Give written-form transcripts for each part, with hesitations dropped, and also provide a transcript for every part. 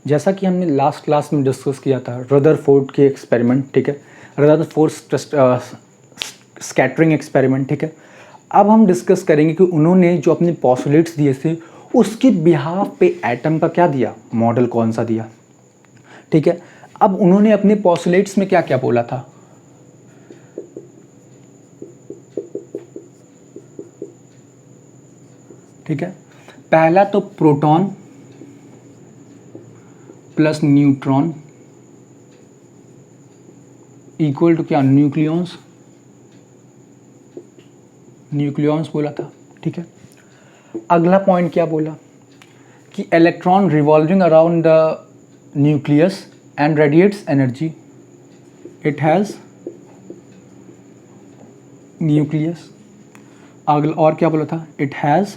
जैसा कि हमने लास्ट क्लास में डिस्कस किया था रदरफोर्ड के एक्सपेरिमेंट, ठीक है, रदरफोर्ड स्कैटरिंग एक्सपेरिमेंट, ठीक है। अब हम डिस्कस करेंगे कि उन्होंने जो अपने पोस्टुलेट्स दिए थे उसके बिहाफ पे एटम का क्या दिया, मॉडल कौन सा दिया, ठीक है। अब उन्होंने अपने पोस्टुलेट्स में क्या क्या बोला था, ठीक है। पहला तो proton plus neutron equal to क्या, न्यूक्लियॉन्स, न्यूक्लियॉन्स बोला था, ठीक है। अगला पॉइंट क्या बोला कि electron revolving around the nucleus and radiates energy, it has nucleus. अगला और क्या बोला था, इट हैज़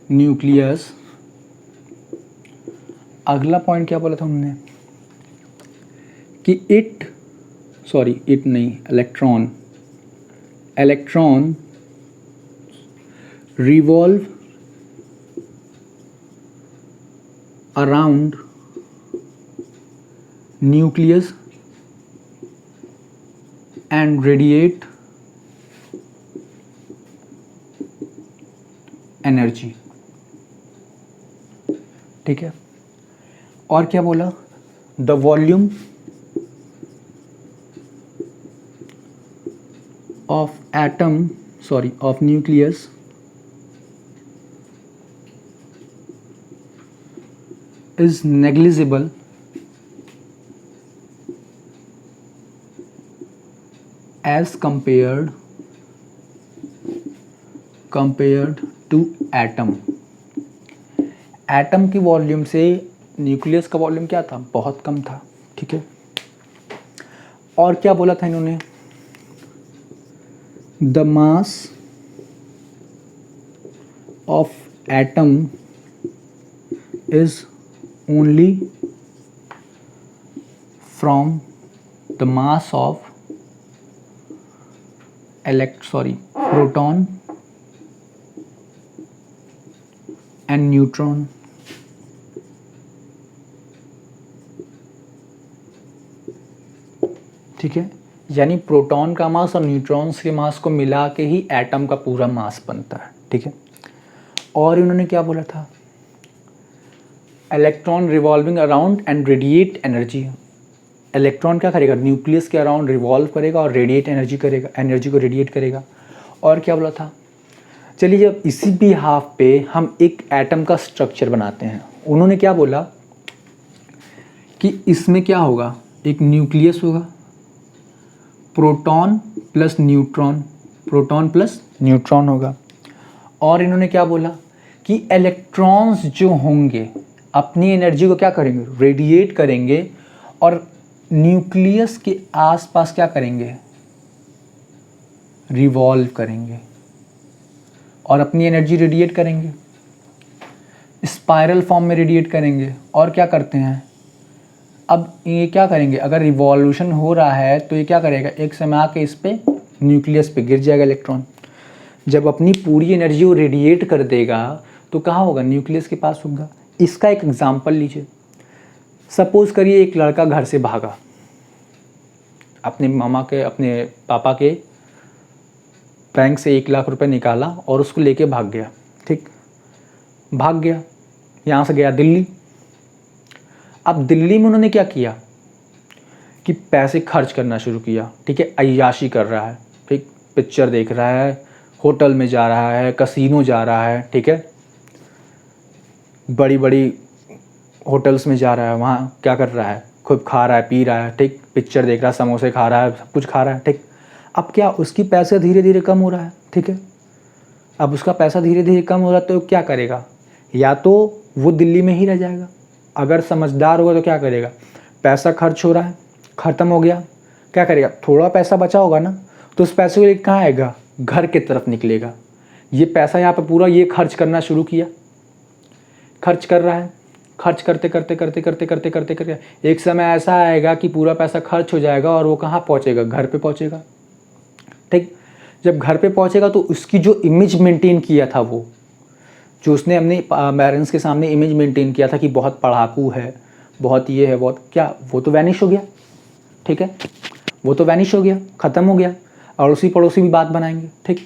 न्यूक्लियस। अगला पॉइंट क्या बोला था उन्होंने कि इट नहीं, electron revolve around nucleus and radiate energy, ठीक है। और क्या बोला, the volume of nucleus is negligible as compared to atom। Atom की वॉल्यूम से न्यूक्लियस का वॉल्यूम क्या था, बहुत कम था, ठीक है। और क्या बोला था इन्होंने, the mass of atom is only from the mass of proton and neutron, ठीक है। यानी प्रोटॉन का मास और न्यूट्रॉन्स के मास को मिला के ही एटम का पूरा मास बनता है, ठीक है। और इन्होंने क्या बोला था, electron revolving around and radiate energy. Electron क्या करेगा, न्यूक्लियस के अराउंड रिवॉल्व करेगा और रेडिएट एनर्जी करेगा, एनर्जी को रेडिएट करेगा। और क्या बोला था, चलिए अब इसी भी हाफ पे हम एक एटम का स्ट्रक्चर बनाते हैं। उन्होंने क्या बोला कि इसमें क्या होगा, एक न्यूक्लियस होगा, प्रोटॉन प्लस न्यूट्रॉन होगा। और इन्होंने क्या बोला कि इलेक्ट्रॉन्स जो होंगे अपनी एनर्जी को क्या करेंगे, रेडिएट करेंगे और न्यूक्लियस के आसपास क्या करेंगे, रिवॉल्व करेंगे और अपनी एनर्जी रेडिएट करेंगे, स्पाइरल फॉर्म में रेडिएट करेंगे। और क्या करते हैं, अब ये क्या करेंगे, अगर रिवॉल्यूशन हो रहा है तो ये क्या करेगा, एक समय आके इस पे न्यूक्लियस पे गिर जाएगा इलेक्ट्रॉन। जब अपनी पूरी एनर्जी को रेडिएट कर देगा तो कहाँ होगा, न्यूक्लियस के पास होगा। इसका एक एग्जांपल लीजिए, सपोज करिए एक लड़का घर से भागा, अपने पापा के बैंक से 1 लाख रुपए निकाला और उसको लेके भाग गया, ठीक, भाग गया, यहाँ से गया दिल्ली। अब दिल्ली में उन्होंने क्या किया कि पैसे खर्च करना शुरू किया, ठीक है, अय्याशी कर रहा है, ठीक, पिक्चर देख रहा है, होटल में जा रहा है, कसीनो जा रहा है, ठीक है, बड़ी बड़ी होटल्स में जा रहा है, वहाँ क्या कर रहा है, खूब खा रहा है, पी रहा है, ठीक, पिक्चर देख रहा है, समोसे खा रहा है, सब कुछ खा रहा है, ठीक। अब क्या, उसकी पैसे धीरे धीरे कम हो रहा है, ठीक है। अब उसका पैसा धीरे धीरे कम हो रहा है तो क्या करेगा, या तो वो दिल्ली में ही रह जाएगा, अगर समझदार होगा तो क्या करेगा, पैसा खर्च हो रहा है, ख़त्म हो गया, क्या करेगा, थोड़ा पैसा बचा होगा ना, तो उस पैसे को लेकर कहाँ आएगा, घर की तरफ निकलेगा। ये पैसा यहाँ पे पूरा ये खर्च करना शुरू किया, खर्च कर रहा है, खर्च करते करते करते करते करते करते करते एक समय ऐसा आएगा कि पूरा पैसा खर्च हो जाएगा और वो कहाँ पहुँचेगा, घर पे पहुँचेगा, ठीक। जब घर पे पहुँचेगा तो उसकी जो इमेज मेंटेन किया था वो, जो उसने अपने पेरेंट्स के सामने इमेज मेंटेन किया था कि बहुत पढ़ाकू है, बहुत ये है, बहुत क्या, वो तो वैनिश हो गया, ठीक है, वो तो वैनिश हो गया, ख़त्म हो गया, और उसी पड़ोसी भी बात बनाएंगे, ठीक।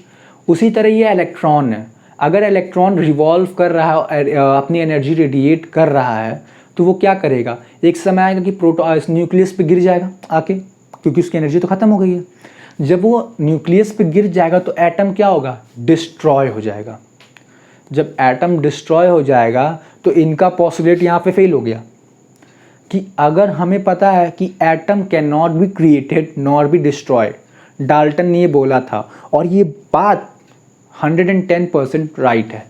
उसी तरह ये इलेक्ट्रॉन है, अगर इलेक्ट्रॉन रिवॉल्व कर रहा है, अपनी एनर्जी रेडिएट कर रहा है, तो वो क्या करेगा, एक समय आएगा कि न्यूक्लियस पे गिर जाएगा आके, क्योंकि उसकी एनर्जी तो ख़त्म हो गई है। जब वो न्यूक्लियस पे गिर जाएगा तो एटम क्या होगा, डिस्ट्रॉय हो जाएगा। जब एटम डिस्ट्रॉय हो जाएगा तो इनका पॉसिबिलिट यहाँ पे फेल हो गया कि अगर हमें पता है कि atom can not be created nor be destroyed, Dalton ने ये बोला था, और ये बात 110% राइट है,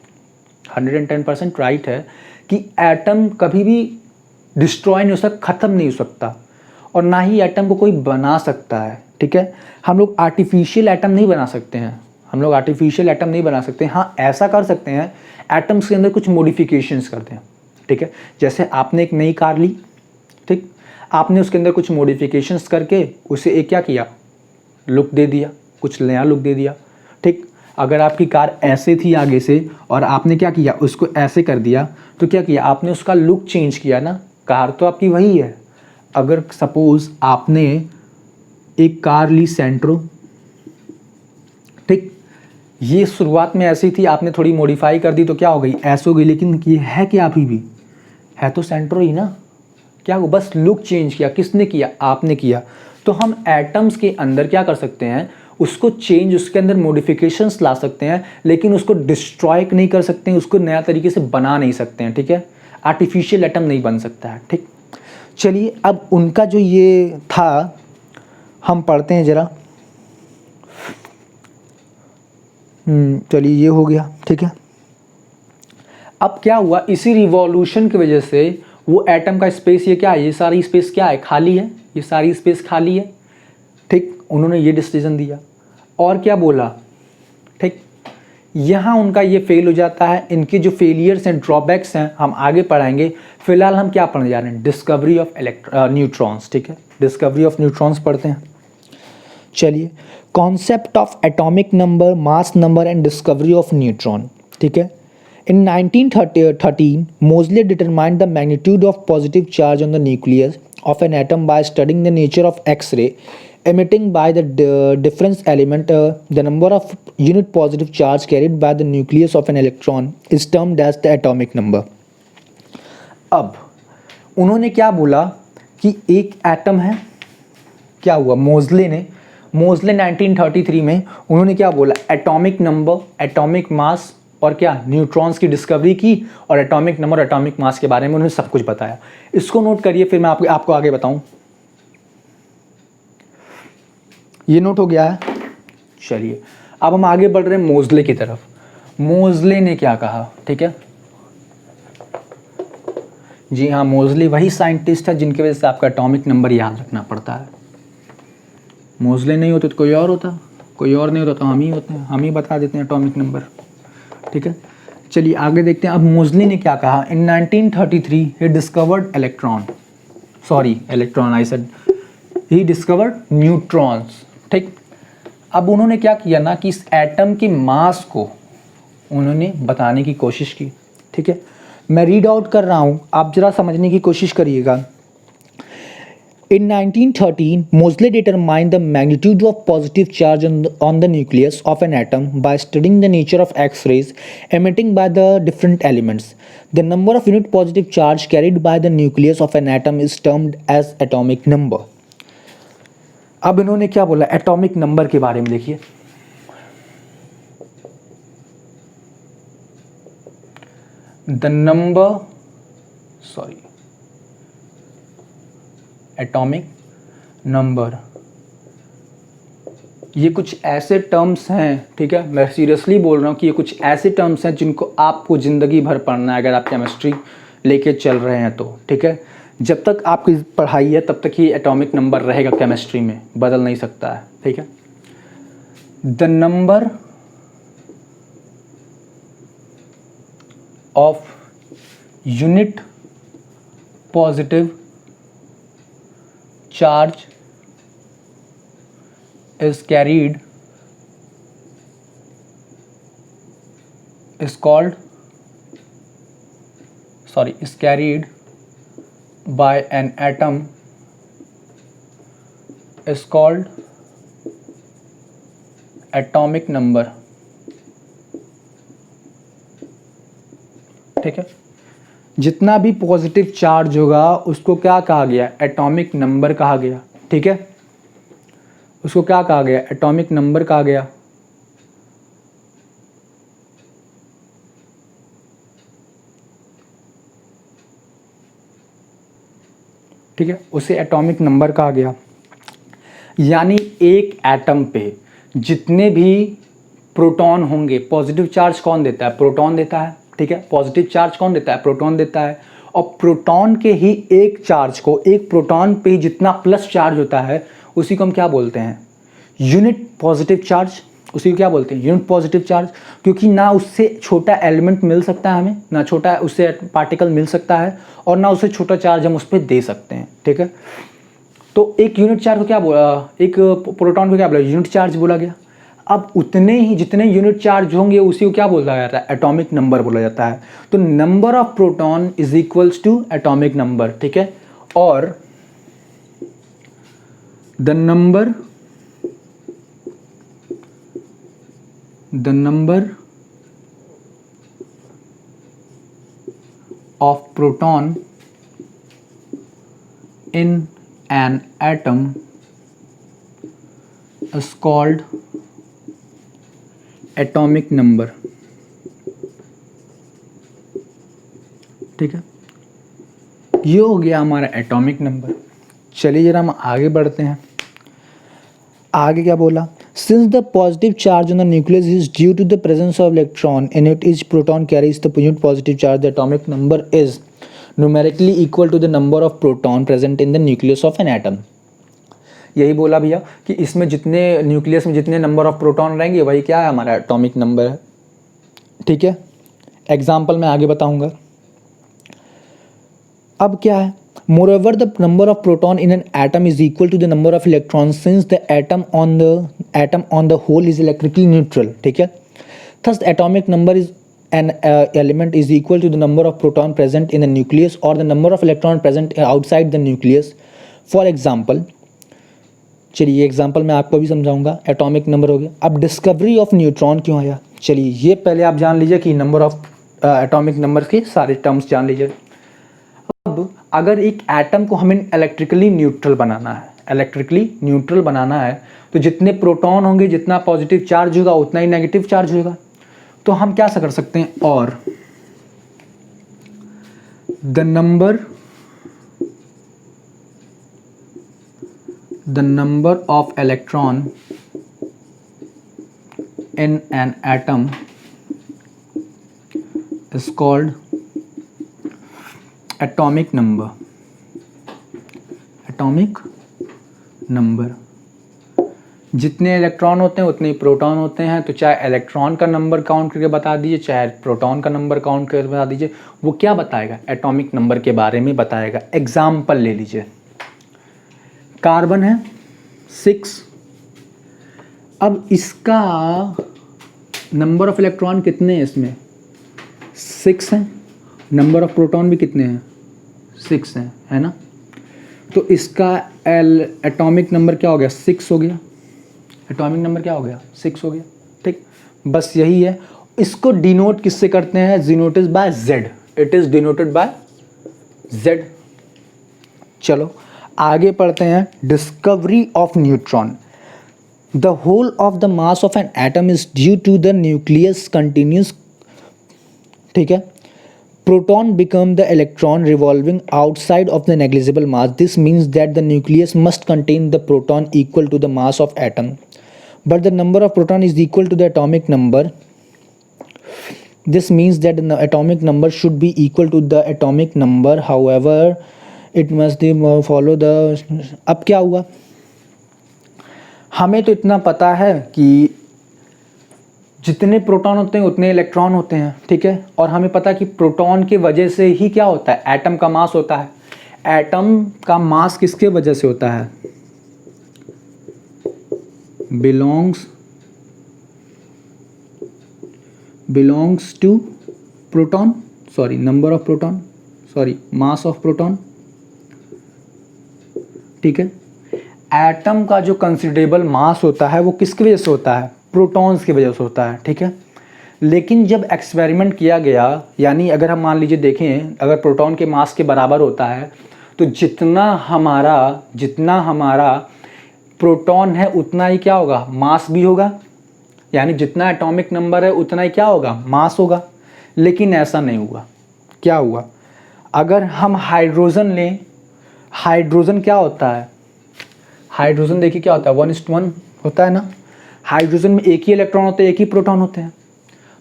110% राइट है कि एटम कभी भी डिस्ट्रॉय नहीं हो सकता, ख़त्म नहीं हो सकता, और ना ही एटम को कोई बना सकता है, ठीक है। हम लोग आर्टिफिशियल एटम नहीं बना सकते हैं, हम लोग आर्टिफिशियल एटम नहीं बना सकते। हाँ, ऐसा कर सकते हैं, एटम्स के अंदर कुछ मॉडिफिकेशंस करते हैं, ठीक है। जैसे आपने एक नई कार ली, ठीक, आपने उसके अंदर कुछ मॉडिफिकेशंस करके उसे एक क्या किया, लुक दे दिया, कुछ नया लुक दे दिया, ठीक। अगर आपकी कार ऐसे थी आगे से और आपने क्या किया, उसको ऐसे कर दिया, तो क्या किया आपने, उसका लुक चेंज किया ना, कार तो आपकी वही है। अगर सपोज आपने एक कार ली सेंट्रो, ठीक, ये शुरुआत में ऐसी थी, आपने थोड़ी मॉडिफाई कर दी तो क्या हो गई, ऐसे हो गई, लेकिन ये है क्या, अभी भी है तो सेंट्रो ही ना, क्या हो, बस लुक चेंज किया, किसने किया, आपने किया। तो हम एटम्स के अंदर क्या कर सकते हैं, उसको चेंज, उसके अंदर मॉडिफिकेशंस ला सकते हैं, लेकिन उसको डिस्ट्रॉय नहीं कर सकते हैं, उसको नया तरीके से बना नहीं सकते हैं, ठीक है। आर्टिफिशियल एटम नहीं बन सकता है, ठीक। चलिए, अब उनका जो ये था हम पढ़ते हैं ज़रा। चलिए, ये हो गया, ठीक है। अब क्या हुआ, इसी रिवॉल्यूशन की वजह से वो एटम का स्पेस, ये क्या है, ये सारी स्पेस क्या है, खाली है, ये सारी स्पेस खाली है, ठीक। उन्होंने ये डिसीजन दिया और क्या बोला, ठीक। यहाँ उनका ये फेल हो जाता है। इनके जो फेलियर्स एंड ड्रॉबैक्स हैं हम आगे पढ़ाएंगे। फिलहाल हम क्या पढ़ने जा रहे हैं, डिस्कवरी ऑफ न्यूट्रॉन्स, ठीक है। डिस्कवरी ऑफ न्यूट्रॉन्स पढ़ते हैं। चलिए, concept of atomic number, mass number and discovery of neutron, ठीक है। In 1913, Moseley determined the magnitude of positive charge on the nucleus of an atom by studying the nature of X-ray emitting by the difference element. The number of unit positive charge carried by the nucleus of an electron is termed as the atomic number. अब उन्होंने क्या बोला कि एक atom है, क्या हुआ, मोज़ले 1933 में उन्होंने क्या बोला, एटॉमिक नंबर, एटॉमिक मास और क्या, न्यूट्रॉन्स की डिस्कवरी की, और एटॉमिक नंबर, एटॉमिक मास के बारे में उन्होंने सब कुछ बताया। इसको नोट करिए, फिर मैं आपको आगे बताऊं। ये नोट हो गया है। चलिए, अब हम आगे बढ़ रहे हैं मोज़ले की तरफ। मोज़ले ने क्या कहा, ठीक है। जी हाँ, मोज़ले वही साइंटिस्ट है जिनकी वजह से आपका एटॉमिक नंबर याद रखना पड़ता है। मोज़ले नहीं होते तो कोई और होता, कोई और नहीं होता तो हम ही होते हैं, हम ही बता देते हैं एटॉमिक नंबर, ठीक है। चलिए आगे देखते हैं। अब मोज़ले ने क्या कहा, इन 1933 he discovered he discovered neutrons, ठीक। अब उन्होंने क्या किया ना कि इस एटम की मास को उन्होंने बताने की कोशिश की, ठीक है। मैं रीड आउट कर रहा हूँ, आप जरा समझने की कोशिश करिएगा। In 1913, Moseley determined the magnitude of positive charge on the nucleus of an atom by studying the nature of X-rays emitting by the different elements. The number of unit positive charge carried by the nucleus of an atom is termed as atomic number. अब इन्होंने क्या बोला, atomic number के बारे में देखिए। Atomic number, ये कुछ ऐसे टर्म्स हैं, ठीक है, मैं सीरियसली बोल रहा हूँ कि ये कुछ ऐसे टर्म्स हैं जिनको आपको ज़िंदगी भर पढ़ना है अगर आप केमिस्ट्री लेके चल रहे हैं तो, ठीक है। जब तक आपकी पढ़ाई है तब तक ही एटॉमिक नंबर रहेगा केमिस्ट्री में, बदल नहीं सकता है, ठीक है। The number of unit positive charge is called sorry, is carried by an atom is called atomic number। ठीक है, जितना भी पॉजिटिव चार्ज होगा उसको क्या कहा गया, एटॉमिक नंबर कहा गया। ठीक है, उसको क्या कहा गया, एटॉमिक नंबर कहा गया। ठीक है, उसे एटॉमिक नंबर कहा गया। यानी एक एटम पे जितने भी प्रोटॉन होंगे, पॉजिटिव चार्ज कौन देता है, प्रोटॉन देता है। ठीक है, पॉजिटिव चार्ज कौन देता है, प्रोटॉन देता है। और प्रोटॉन के ही एक चार्ज को, एक प्रोटॉन पे जितना प्लस चार्ज होता है उसी को हम क्या बोलते हैं, यूनिट पॉजिटिव चार्ज। उसी को क्या बोलते हैं, यूनिट पॉजिटिव चार्ज। क्योंकि ना उससे छोटा एलिमेंट मिल सकता है हमें, ना छोटा उससे पार्टिकल मिल सकता है, और ना उससे छोटा चार्ज हम उस पर दे सकते हैं। ठीक है, तो एक यूनिट चार्ज को क्या बोला, एक प्रोटॉन को क्या बोला, यूनिट चार्ज बोला गया। अब उतने ही जितने यूनिट चार्ज होंगे उसी को क्या बोला जाता है, एटॉमिक नंबर बोला जाता है। तो number of proton is equals to atomic number. ठीक है, और the number of proton in an atom is called atomic number। ठीक है, ये हो गया हमारा एटॉमिक नंबर। चलिए जरा हम आगे बढ़ते हैं। आगे क्या बोला, since the positive charge on the nucleus is due to the presence of electron in it, each proton carries the unit positive charge, the atomic number is numerically equal to the number of proton present in the nucleus of an atom। यही बोला भैया कि इसमें जितने nucleus में जितने number of proton रहेंगे वही क्या है, हमारा एटॉमिक नंबर है। ठीक है, एग्जाम्पल मैं आगे बताऊंगा। अब क्या है, moreover the number of proton in an atom is equal to the number of electrons since the atom on the whole is electrically neutral। ठीक है, thus the atomic number is an element is equal to the number of proton present in the nucleus or the number of electron present outside the nucleus। For example, चलिए example मैं आपको भी समझाऊंगा। Atomic number हो गया। अब discovery of neutron क्यों आया, चलिए ये पहले आप जान लीजिए कि नंबर ऑफ एटॉमिक नंबर के सारे टर्म्स जान लीजिए। अब अगर एक एटम को हमें इलेक्ट्रिकली न्यूट्रल बनाना है तो जितने प्रोटॉन होंगे, जितना पॉजिटिव चार्ज होगा उतना ही नेगेटिव चार्ज होगा। तो हम क्या कर सकते हैं, और the number of electron in an atom is called atomic number. जितने इलेक्ट्रॉन होते हैं उतने ही प्रोटॉन होते हैं। तो चाहे इलेक्ट्रॉन का नंबर काउंट करके बता दीजिए, चाहे प्रोटॉन का नंबर काउंट करके बता दीजिए, वो क्या बताएगा, एटॉमिक नंबर के बारे में बताएगा। एग्जाम्पल ले लीजिए, कार्बन है 6। अब इसका नंबर ऑफ इलेक्ट्रॉन कितने हैं, इसमें 6 हैं। नंबर ऑफ प्रोटॉन भी कितने हैं, 6 हैं, है ना। तो इसका एटॉमिक नंबर क्या हो गया, 6 हो गया। एटॉमिक नंबर क्या हो गया, 6 हो गया। ठीक, बस यही है। इसको डिनोट किससे करते हैं, denoted by Z. It is denoted by Z. चलो आगे पढ़ते हैं। Discovery of neutron. The whole of the mass of an atom is due to the nucleus continuous. ठीक है, proton become the electron revolving outside of the negligible mass। This means that the nucleus must contain the proton equal to the mass of atom, but the number of proton is equal to the atomic number। This means that the atomic number should be equal to the atomic number, however it must follow the। अब क्या हुआ, हमें तो इतना पता है कि जितने प्रोटॉन होते हैं उतने इलेक्ट्रॉन होते हैं। ठीक है, और हमें पता है कि प्रोटॉन की वजह से ही क्या होता है, एटम का मास होता है। एटम का मास किसके वजह से होता है, belongs to proton, sorry number of proton. Mass of proton, ठीक है। एटम का जो कंसिडरेबल मास होता है वो किसकी वजह से होता है, प्रोटॉन्स की वजह से होता है, ठीक है। लेकिन जब एक्सपेरिमेंट किया गया, यानी अगर हम मान लीजिए देखें, अगर प्रोटॉन के मास के बराबर होता है तो जितना हमारा प्रोटॉन है उतना ही क्या होगा, मास भी होगा, यानी जितना एटॉमिक नंबर है उतना ही क्या होगा, मास होगा। लेकिन ऐसा नहीं हुआ। क्या हुआ, अगर हम हाइड्रोजन लें, हाइड्रोजन क्या होता है, हाइड्रोजन देखिए क्या होता है, 1:1 होता है ना। हाइड्रोजन में एक ही इलेक्ट्रॉन होते हैं, एक ही प्रोटॉन होते हैं,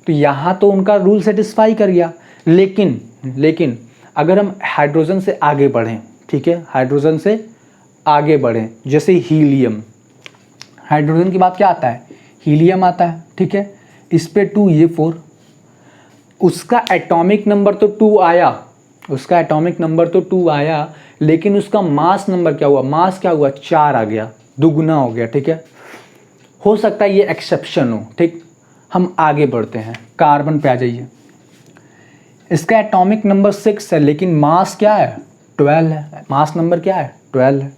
तो यहाँ तो उनका रूल सेटिस्फाई कर गया। लेकिन अगर हम हाइड्रोजन से आगे बढ़ें, ठीक है, हाइड्रोजन से आगे बढ़ें, जैसे हीलियम, हाइड्रोजन के बाद क्या आता है, हीलियम आता है, ठीक है। इस पे 2, ये 4, उसका एटॉमिक नंबर तो 2 आया, लेकिन उसका मास नंबर क्या हुआ, मास क्या हुआ, 4 आ गया, दुगुना हो गया, ठीक है। हो सकता है ये एक्सेप्शन हो, ठीक। हम आगे बढ़ते हैं, कार्बन पे आ जाइए, इसका एटॉमिक नंबर 6 है, लेकिन मास क्या है, 12 है, मास नंबर क्या है, 12 है।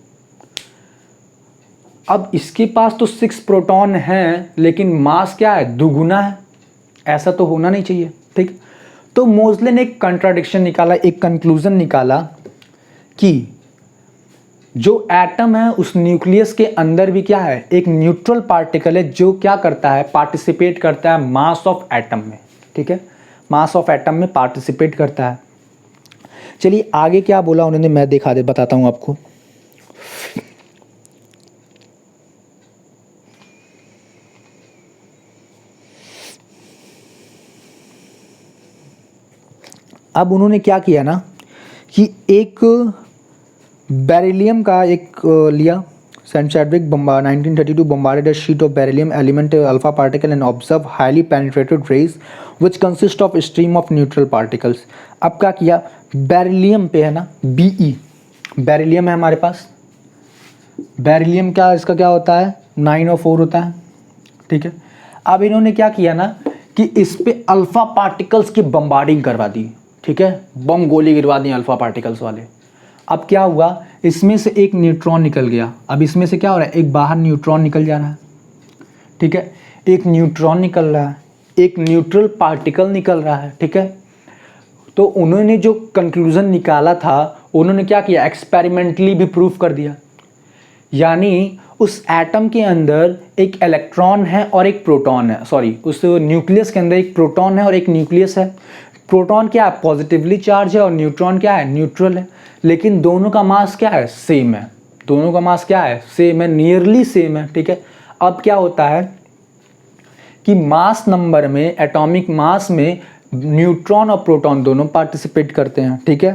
अब इसके पास तो 6 प्रोटॉन हैं, लेकिन मास क्या है, दुगुना है, ऐसा तो होना नहीं चाहिए, ठीक। तो मोज़ले ने एक कंट्राडिक्शन निकाला, एक कंक्लूजन निकाला कि जो एटम है उस न्यूक्लियस के अंदर भी क्या है, एक न्यूट्रल पार्टिकल है जो क्या करता है, पार्टिसिपेट करता है मास ऑफ एटम में, ठीक है, मास ऑफ एटम में पार्टिसिपेट करता है। चलिए आगे क्या बोला उन्होंने, मैं बताता हूं आपको। अब उन्होंने क्या किया ना कि एक बेरिलियम का एक लिया, Saint Chadwick 1932 bombarded a sheet of beryllium element alpha particle and observed highly penetrated rays which consist of stream of neutral particles। अब क्या किया, बेरिलियम पे है ना, Be, बेरिलियम है हमारे पास, बेरिलियम क्या इसका क्या होता है, 9O4 होता है, ठीक है। अब इन्होंने क्या किया ना कि इस पे अल्फा पार्टिकल्स की बम्बार्डिंग करवा दी, ठीक है, बम गोली गिरवा दी अल्फा पार्टिकल्स वाले। अब क्या हुआ, इसमें से एक न्यूट्रॉन निकल गया, अब इसमें से क्या हो रहा है, एक बाहर न्यूट्रॉन निकल जा रहा है, ठीक है, एक न्यूट्रॉन निकल रहा है, एक न्यूट्रल पार्टिकल निकल रहा है, ठीक है। तो उन्होंने जो कंक्लूजन निकाला था, उन्होंने क्या किया, एक्सपेरिमेंटली भी प्रूफ कर दिया, यानी उस एटम के अंदर एक इलेक्ट्रॉन है और एक प्रोटॉन है, उस न्यूक्लियस के अंदर एक प्रोटॉन है और एक न्यूक्लियस है। प्रोटॉन क्या है, पॉजिटिवली चार्ज है, और न्यूट्रॉन क्या है, न्यूट्रल है, लेकिन दोनों का मास क्या है, सेम है, दोनों का मास क्या है, सेम है, नियरली सेम है, ठीक है। अब क्या होता है कि मास नंबर में, एटॉमिक मास में न्यूट्रॉन और प्रोटॉन दोनों पार्टिसिपेट करते हैं, ठीक है।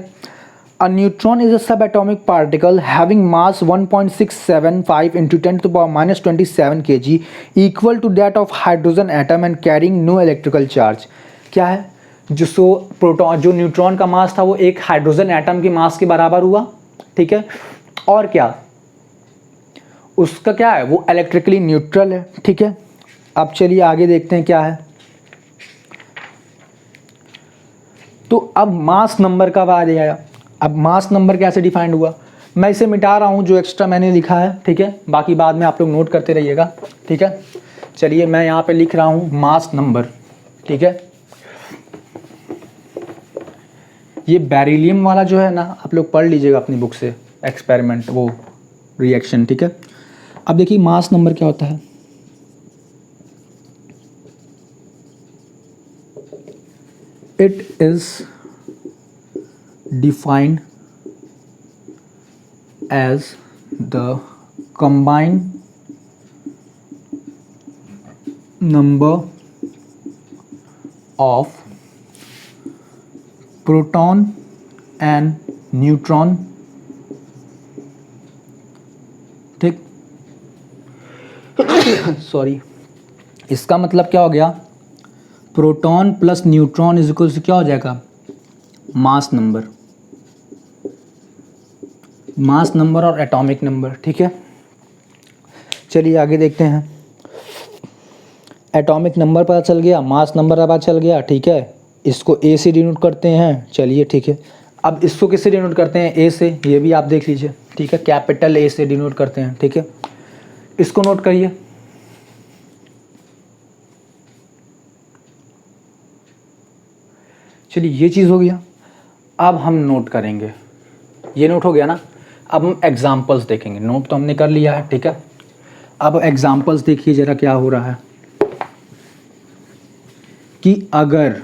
A neutron is a subatomic particle having mass 1.675 into 10 to the power minus 27 kg, equal to that of hydrogen atom and carrying no electrical charge। क्या है, जो न्यूट्रॉन का मास था वो एक हाइड्रोजन एटम के मास के बराबर हुआ, ठीक है, और क्या, उसका क्या है, वो इलेक्ट्रिकली न्यूट्रल है, ठीक है। अब चलिए आगे देखते हैं क्या है। तो अब मास नंबर कब आ जाएगा, अब मास नंबर कैसे डिफाइंड हुआ, मैं इसे मिटा रहा हूँ जो एक्स्ट्रा मैंने लिखा है, ठीक है, बाकी बाद में आप लोग नोट करते रहिएगा, ठीक है। चलिए मैं यहाँ पे लिख रहा हूँ मास नंबर, ठीक है। ये बेरिलियम वाला जो है ना, आप लोग पढ़ लीजिएगा अपनी बुक से, एक्सपेरिमेंट वो रिएक्शन, ठीक है। अब देखिए मास नंबर क्या होता है, it is defined as the combined number of proton and neutron, ठीक। सॉरी, इसका मतलब क्या हो गया, proton plus neutron is equal to क्या हो जाएगा, मास नंबर, मास नंबर और एटॉमिक नंबर, ठीक है। चलिए आगे देखते हैं, एटॉमिक नंबर पता चल गया, मास नंबर पता चल गया, ठीक है। इसको ए से डिनोट करते हैं, चलिए ठीक है। अब इसको किससे डिनोट करते हैं? ए से, ये भी आप देख लीजिए, ठीक है, कैपिटल ए से डिनोट करते हैं, ठीक है। इसको नोट करिए, चलिए ये चीज़ हो गया। अब हम नोट करेंगे, ये नोट हो गया ना। अब हम एग्जाम्पल्स देखेंगे, नोट तो हमने कर लिया है, ठीक है। अब एग्जाम्पल्स देखिए जरा क्या हो रहा है कि अगर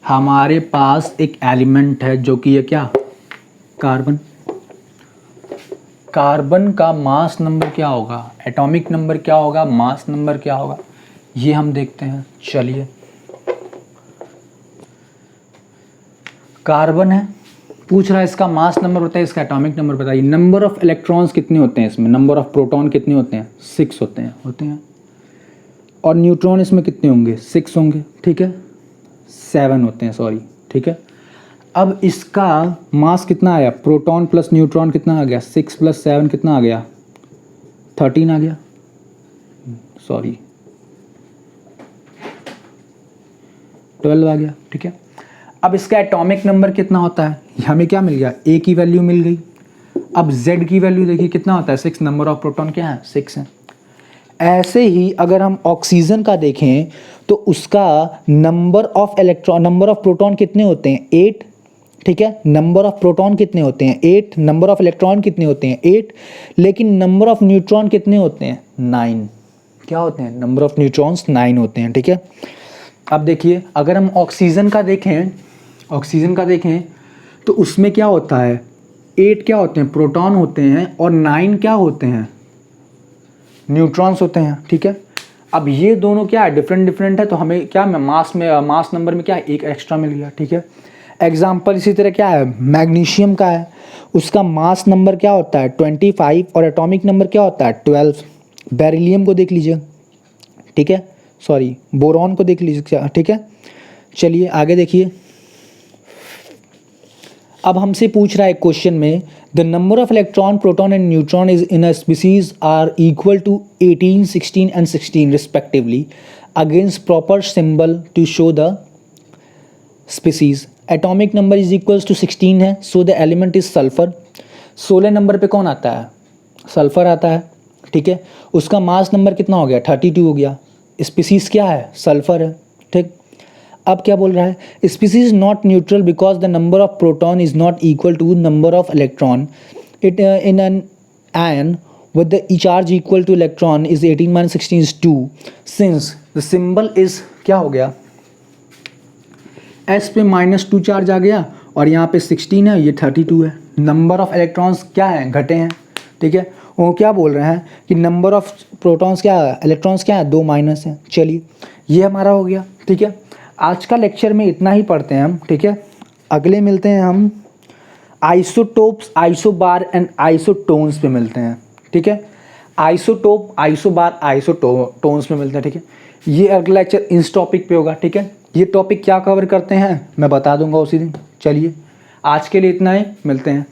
हमारे पास एक एलिमेंट है जो कि ये क्या, कार्बन, कार्बन का मास नंबर क्या होगा, एटॉमिक नंबर क्या होगा, मास नंबर क्या होगा, ये हम देखते हैं। चलिए, कार्बन है, पूछ रहा है इसका मास नंबर बताइए, इसका एटॉमिक नंबर बताइए। नंबर ऑफ इलेक्ट्रॉन्स कितने होते हैं इसमें, नंबर ऑफ प्रोटॉन कितने होते हैं, 6 होते हैं। और न्यूट्रॉन इसमें कितने होंगे, 6 होंगे, ठीक है, 7 होते हैं, सॉरी, ठीक है। अब इसका मास कितना आया, प्रोटॉन प्लस न्यूट्रॉन कितना आ गया, 6 + 7 कितना आ गया, 13 आ गया, सॉरी 12 आ गया, ठीक है। अब इसका एटॉमिक नंबर कितना होता है, हमें क्या मिल गया, ए की वैल्यू मिल गई। अब जेड की वैल्यू देखिए कितना होता है, 6, नंबर ऑफ प्रोटॉन क्या है, 6 है। ऐसे ही अगर हम ऑक्सीजन का देखें तो उसका number of electron, number of proton कितने होते हैं, 8, ठीक है। नंबर ऑफ प्रोटॉन कितने होते हैं, 8, नंबर ऑफ इलेक्ट्रॉन कितने होते हैं, 8, लेकिन नंबर ऑफ न्यूट्रॉन कितने होते हैं, 9। क्या होते हैं, नंबर ऑफ न्यूट्रॉन्स 9 होते हैं, ठीक है। अब देखिए अगर हम ऑक्सीजन का देखें तो उसमें क्या होता है, 8 क्या होते हैं, प्रोटॉन होते हैं, और 9 क्या होते हैं, न्यूट्रॉन्स होते हैं, ठीक है। अब ये दोनों क्या है, डिफरेंट है, तो हमें क्या मास नंबर में क्या एक एक्स्ट्रा मिल गया, ठीक है। एग्जाम्पल इसी तरह क्या है, मैग्नीशियम का है, उसका मास नंबर क्या होता है, 25, और एटॉमिक नंबर क्या होता है, 12। बेरिलियम को देख लीजिए, ठीक है, सॉरी बोरॉन को देख लीजिए, ठीक है। चलिए आगे देखिए, अब हमसे पूछ रहा है क्वेश्चन में, the number of electron, proton and neutron is in a species are equal to 18, 16 and 16 respectively, against proper symbol to show the species. Atomic number is equals to 16 है, so the element is sulphur. 16 number पे कौन आता है, sulphur आता है, ठीक है। उसका मास नंबर कितना हो गया, 32 हो गया। स्पीसीज क्या है, सल्फर है, ठीक। अब क्या बोल रहा है, species not neutral because the number of proton is not equal to number of electron it in an ion with the charge equal to electron is 18 minus 16 is 2, since the symbol is क्या हो गया, S पे -2 charge आ गया, और यहाँ पे 16 है, ये 32 है। नंबर ऑफ इलेक्ट्रॉन्स क्या है, घटे हैं, ठीक है। वो क्या बोल रहे हैं कि नंबर ऑफ प्रोटॉन्स क्या है, इलेक्ट्रॉन्स क्या है, 2 माइनस है। चलिए ये हमारा हो गया, ठीक है। आज का लेक्चर में इतना ही पढ़ते हैं हम, ठीक है। अगले मिलते हैं हम आइसोटोप्स, आइसोबार एंड आइसोटोन्स पे मिलते हैं, ठीक है। आइसोटोप, आइसोबार, आइसोटोन्स में मिलते हैं, ठीक है। ये अगला लेक्चर इस टॉपिक पे होगा, ठीक है। ये टॉपिक क्या कवर करते हैं मैं बता दूंगा उसी दिन। चलिए आज के लिए इतना ही, मिलते हैं।